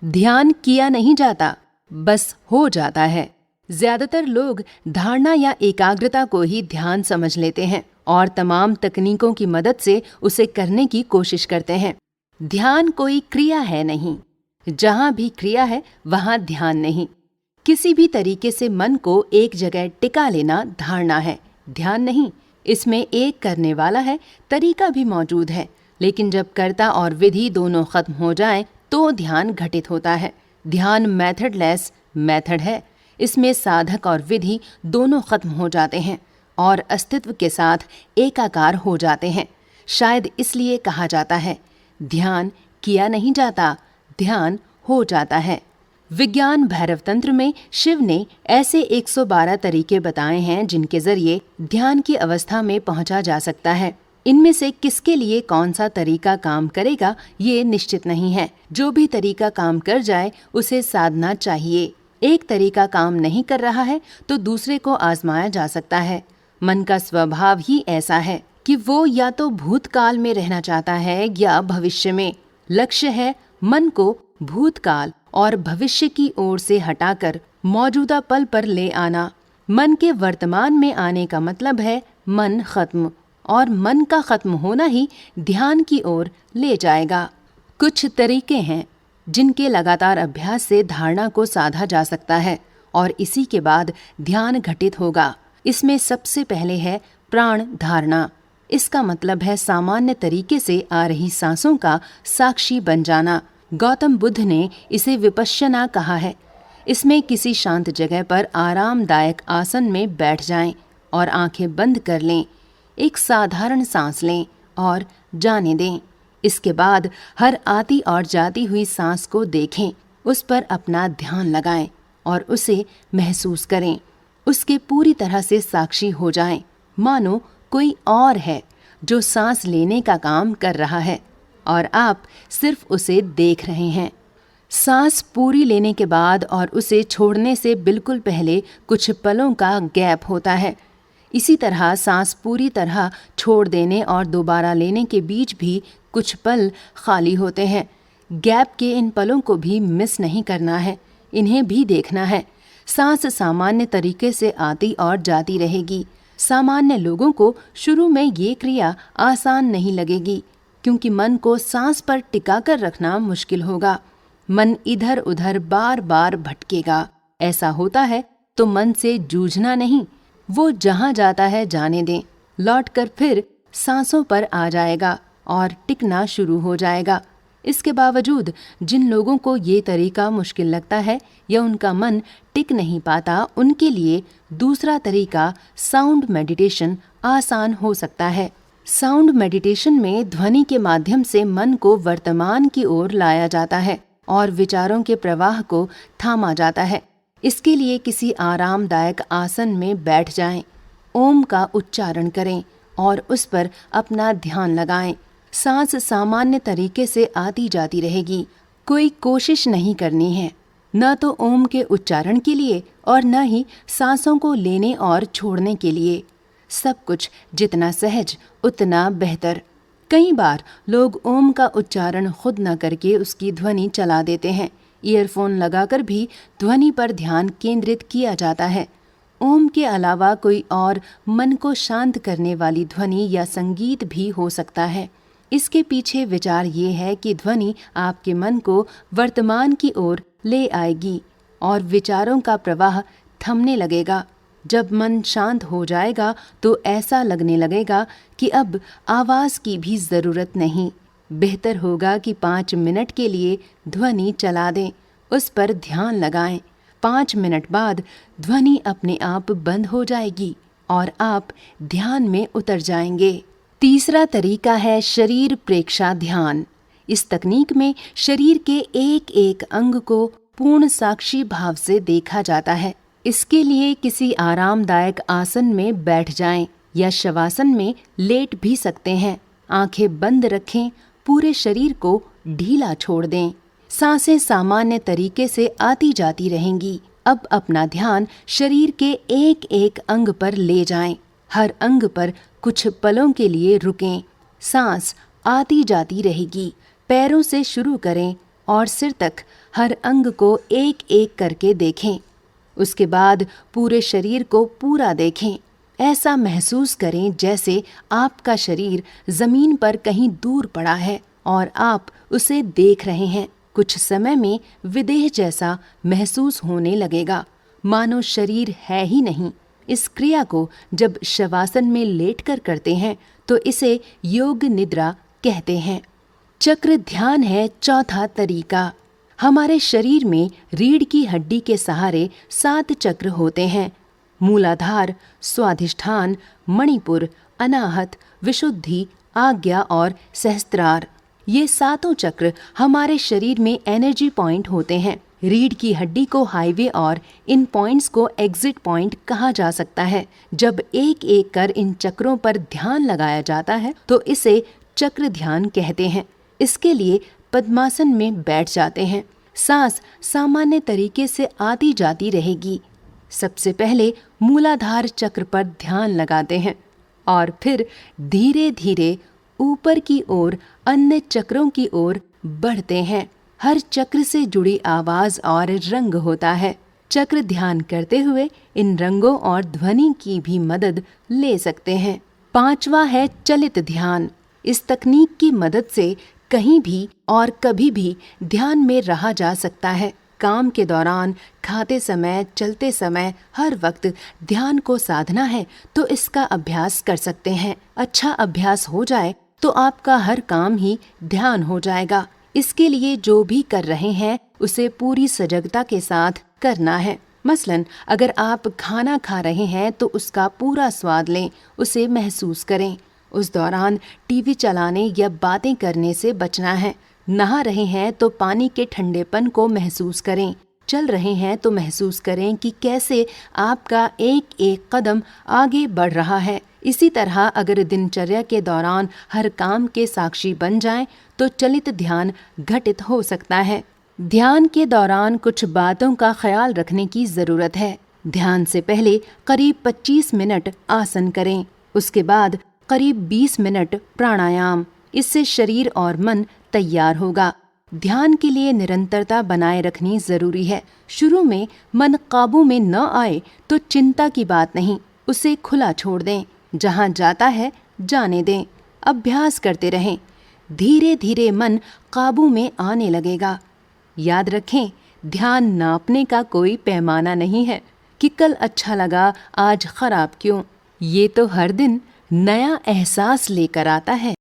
ध्यान किया नहीं जाता, बस हो जाता है। ज्यादातर लोग धारणा या एकाग्रता को ही ध्यान समझ लेते हैं और तमाम तकनीकों की मदद से उसे करने की कोशिश करते हैं। ध्यान कोई क्रिया है नहीं। जहां भी क्रिया है वहां ध्यान नहीं। किसी भी तरीके से मन को एक जगह टिका लेना धारणा है, ध्यान नहीं। इसमें एक करने वाला है, तरीका भी मौजूद है, लेकिन जब कर्ता और विधि दोनों खत्म हो जाएं तो ध्यान घटित होता है। ध्यान मेथडलेस मेथड है। इसमें साधक और विधि दोनों खत्म हो जाते हैं और अस्तित्व के साथ एकाकार हो जाते हैं। शायद इसलिए कहा जाता है, ध्यान किया नहीं जाता, ध्यान हो जाता है। विज्ञान भैरव तंत्र में शिव ने ऐसे 112 तरीके बताए हैं जिनके जरिए ध्यान की अवस्था में पहुंचा जा सकता है। इनमें से किसके लिए कौन सा तरीका काम करेगा ये निश्चित नहीं है। जो भी तरीका काम कर जाए उसे साधना चाहिए। एक तरीका काम नहीं कर रहा है तो दूसरे को आजमाया जा सकता है। मन का स्वभाव ही ऐसा है कि वो या तो भूतकाल में रहना चाहता है या भविष्य में। लक्ष्य है मन को भूतकाल और भविष्य की ओर से हटाकर मौजूदा पल पर ले आना। मन के वर्तमान में आने का मतलब है मन खत्म, और मन का खत्म होना ही ध्यान की ओर ले जाएगा। कुछ तरीके हैं जिनके लगातार अभ्यास से धारणा को साधा जा सकता है और इसी के बाद ध्यान घटित होगा। इसमें सबसे पहले है प्राण धारणा। इसका मतलब है सामान्य तरीके से आ रही सांसों का साक्षी बन जाना। गौतम बुद्ध ने इसे विपश्यना कहा है। इसमें किसी शांत जगह पर आरामदायक आसन में बैठ जाएं और आंखें बंद कर लें। एक साधारण सांस लें और जाने दें। इसके बाद हर आती और जाती हुई सांस को देखें, उस पर अपना ध्यान लगाएं और उसे महसूस करें। उसके पूरी तरह से साक्षी हो जाएं, मानो कोई और है जो सांस लेने का काम कर रहा है और आप सिर्फ उसे देख रहे हैं। सांस पूरी लेने के बाद और उसे छोड़ने से बिल्कुल पहले कुछ पलों का गैप होता है। इसी तरह सांस पूरी तरह छोड़ देने और दोबारा लेने के बीच भी कुछ पल खाली होते हैं। गैप के इन पलों को भी मिस नहीं करना है, इन्हें भी देखना है। सांस सामान्य तरीके से आती और जाती रहेगी। सामान्य लोगों को शुरू में ये क्रिया आसान नहीं लगेगी, क्योंकि मन को सांस पर टिका कर रखना मुश्किल होगा। मन इधर उधर बार बार भटकेगा। ऐसा होता है तो मन से जूझना नहीं, वो जहाँ जाता है जाने दें। लौटकर फिर सांसों पर आ जाएगा और टिकना शुरू हो जाएगा। इसके बावजूद जिन लोगों को ये तरीका मुश्किल लगता है या उनका मन टिक नहीं पाता, उनके लिए दूसरा तरीका साउंड मेडिटेशन आसान हो सकता है। साउंड मेडिटेशन में ध्वनि के माध्यम से मन को वर्तमान की ओर लाया जाता है और विचारों के प्रवाह को थामा जाता है। इसके लिए किसी आरामदायक आसन में बैठ जाएं, ओम का उच्चारण करें और उस पर अपना ध्यान लगाएं। सांस सामान्य तरीके से आती जाती रहेगी। कोई कोशिश नहीं करनी है, न तो ओम के उच्चारण के लिए और न ही सांसों को लेने और छोड़ने के लिए। सब कुछ जितना सहज उतना बेहतर। कई बार लोग ओम का उच्चारण खुद न करके उसकी ध्वनि चला देते हैं। ईयरफोन लगाकर भी ध्वनि पर ध्यान केंद्रित किया जाता है। ओम के अलावा कोई और मन को शांत करने वाली ध्वनि या संगीत भी हो सकता है। इसके पीछे विचार ये है कि ध्वनि आपके मन को वर्तमान की ओर ले आएगी और विचारों का प्रवाह थमने लगेगा। जब मन शांत हो जाएगा तो ऐसा लगने लगेगा कि अब आवाज़ की भी ज़रूरत नहीं। बेहतर होगा कि 5 मिनट के लिए ध्वनि चला दें, उस पर ध्यान लगाएं। 5 मिनट बाद ध्वनि अपने आप बंद हो जाएगी और आप ध्यान में उतर जाएंगे। तीसरा तरीका है शरीर प्रेक्षा ध्यान। इस तकनीक में शरीर के एक एक अंग को पूर्ण साक्षी भाव से देखा जाता है। इसके लिए किसी आरामदायक आसन में बैठ जाएं या शवासन में लेट भी सकते हैं। आंखें बंद रखें, पूरे शरीर को ढीला छोड़ दें। सांसें सामान्य तरीके से आती जाती रहेंगी। अब अपना ध्यान शरीर के एक एक अंग पर ले जाएं। हर अंग पर कुछ पलों के लिए रुकें। सांस आती जाती रहेगी। पैरों से शुरू करें और सिर तक हर अंग को एक एक करके देखें। उसके बाद पूरे शरीर को पूरा देखें। ऐसा महसूस करें जैसे आपका शरीर जमीन पर कहीं दूर पड़ा है और आप उसे देख रहे हैं। कुछ समय में विदेह जैसा महसूस होने लगेगा, मानो शरीर है ही नहीं। इस क्रिया को जब शवासन में लेटकर करते हैं तो इसे योग निद्रा कहते हैं। चक्र ध्यान है चौथा तरीका। हमारे शरीर में रीढ़ की हड्डी के सहारे 7 चक्र होते हैं। मूलाधार, स्वाधिष्ठान, मणिपुर, अनाहत, विशुद्धि, आज्ञा और सहस्त्रार। ये 7 चक्र हमारे शरीर में एनर्जी पॉइंट होते हैं। रीढ़ की हड्डी को हाईवे और इन पॉइंट्स को एग्जिट पॉइंट कहा जा सकता है। जब एक एक कर इन चक्रों पर ध्यान लगाया जाता है तो इसे चक्र ध्यान कहते हैं। इसके लिए पद्मासन में बैठ जाते हैं। सांस सामान्य तरीके से आती जाती रहेगी। सबसे पहले मूलाधार चक्र पर ध्यान लगाते हैं और फिर धीरे धीरे ऊपर की ओर अन्य चक्रों की ओर बढ़ते हैं। हर चक्र से जुड़ी आवाज और रंग होता है। चक्र ध्यान करते हुए इन रंगों और ध्वनि की भी मदद ले सकते हैं। 5वां है चलित ध्यान। इस तकनीक की मदद से कहीं भी और कभी भी ध्यान में रहा जा सकता है। काम के दौरान, खाते समय, चलते समय, हर वक्त ध्यान को साधना है तो इसका अभ्यास कर सकते हैं। अच्छा अभ्यास हो जाए तो आपका हर काम ही ध्यान हो जाएगा। इसके लिए जो भी कर रहे हैं उसे पूरी सजगता के साथ करना है। मसलन अगर आप खाना खा रहे हैं तो उसका पूरा स्वाद लें, उसे महसूस करें। उस दौरान टीवी चलाने या बातें करने से बचना है। नहा रहे हैं तो पानी के ठंडेपन को महसूस करें। चल रहे हैं तो महसूस करें कि कैसे आपका एक एक कदम आगे बढ़ रहा है। इसी तरह अगर दिनचर्या के दौरान हर काम के साक्षी बन जाएं तो चलित ध्यान घटित हो सकता है। ध्यान के दौरान कुछ बातों का ख्याल रखने की ज़रूरत है। ध्यान से पहले करीब 25 मिनट आसन करें। उसके बाद करीब 20 मिनट प्राणायाम। इससे शरीर और मन तैयार होगा। ध्यान के लिए निरंतरता बनाए रखनी जरूरी है। शुरू में मन काबू में न आए तो चिंता की बात नहीं, उसे खुला छोड़ दें। जहां जाता है जाने दें। अभ्यास करते रहें। धीरे धीरे मन काबू में आने लगेगा। याद रखें, ध्यान नापने का कोई पैमाना नहीं है कि कल अच्छा लगा आज खराब क्यों। ये तो हर दिन नया एहसास लेकर आता है।